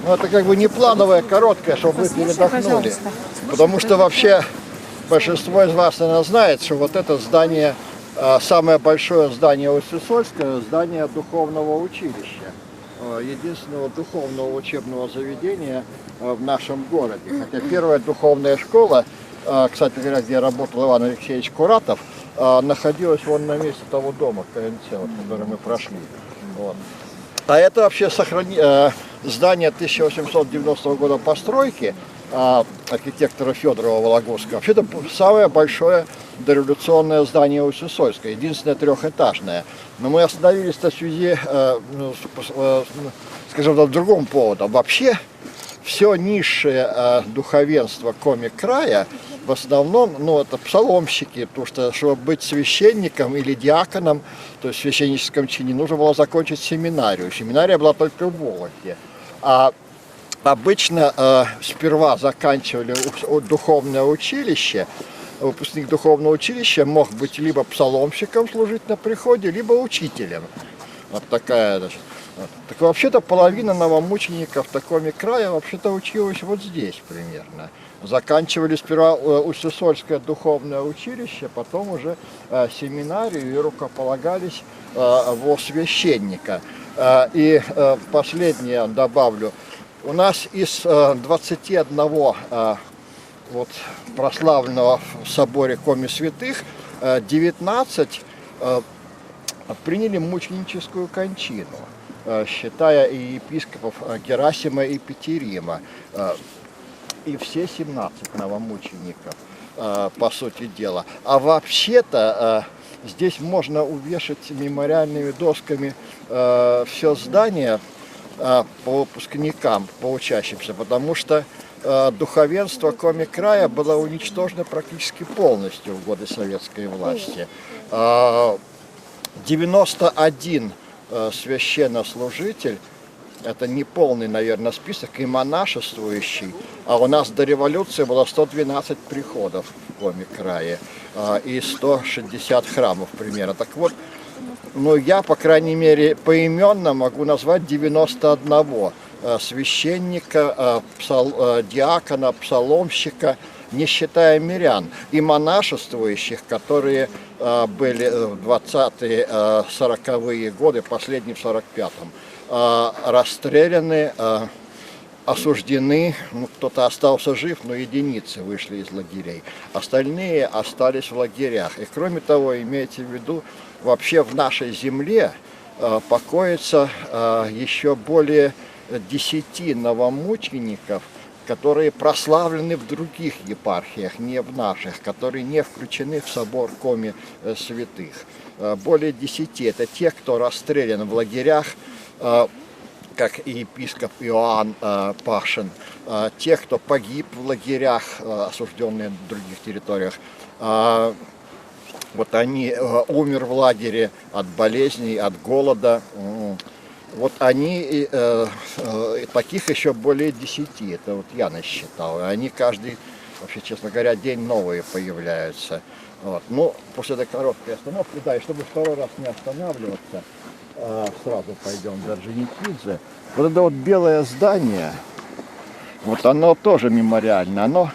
Ну, это как бы не плановая, короткая, чтобы вы передохнули. Пожалуйста. Потому что вообще большинство из вас, наверное, знает, что вот это здание, самое большое здание Усть-Усольское, здание духовного училища. Единственного духовного учебного заведения в нашем городе. Хотя первая духовная школа, кстати говоря, где работал Иван Алексеевич Куратов, находилась вон на месте того дома, КНЦ, вот, который мы прошли. Вот. А это вообще здание 1890 года постройки архитектора Федорова Вологодского. Вообще это самое большое дореволюционное здание Усть-Усольское, единственное трехэтажное. Но мы остановились в связи, скажем так, другом поводу. Вообще все низшее духовенство Коми-края в основном, ну, это псаломщики, потому что, чтобы быть священником или диаконом, то есть в священническом чине, нужно было закончить семинарию. Семинария была только в Вологде. А обычно сперва заканчивали духовное училище. Выпускник духовного училища мог быть либо псаломщиком, служить на приходе, либо учителем. Вот такая, значит. Так вообще-то половина новомучеников в Коми-края вообще-то училась вот здесь примерно. Заканчивали сперва Усть-Усольское духовное училище, потом уже семинарию и рукополагались во священника. И последнее добавлю. У нас из 21 вот, прославленного в соборе Коми святых 19 приняли мученическую кончину, считая и епископов Герасима и Петерима, и все 17 новомучеников, по сути дела. А вообще-то здесь можно увешать мемориальными досками все здание по выпускникам, по учащимся, потому что духовенство Коми-края было уничтожено практически полностью в годы советской власти. 91 священнослужитель, это не полный, наверное, список, и монашествующий, а у нас до революции было 112 приходов в Коми-крае и 160 храмов примерно. Так вот, ну, я, по крайней мере, поименно могу назвать 91 священника, диакона, псаломщика, не считая мирян, и монашествующих, которые были в 20-е, 40-е годы, последний в 45-м, расстреляны, осуждены, ну, кто-то остался жив, но единицы вышли из лагерей. Остальные остались в лагерях. И кроме того, имейте в виду, вообще в нашей земле покоится еще более 10 новомучеников, которые прославлены в других епархиях, не в наших, которые не включены в собор Коми святых. Более 10 это те, кто расстрелян в лагерях, как и епископ Иоанн Пашин, те, кто погиб в лагерях, осужденные на других территориях. Вот они умер в лагере от болезней, от голода. Вот они, таких еще более 10, это вот я насчитал. Они каждый, вообще, честно говоря, день новые появляются. Вот. Ну, после этой короткой остановки, да, и чтобы второй раз не останавливаться, сразу пойдем до Орджоникидзе. Вот это вот белое здание, вот оно тоже мемориальное, оно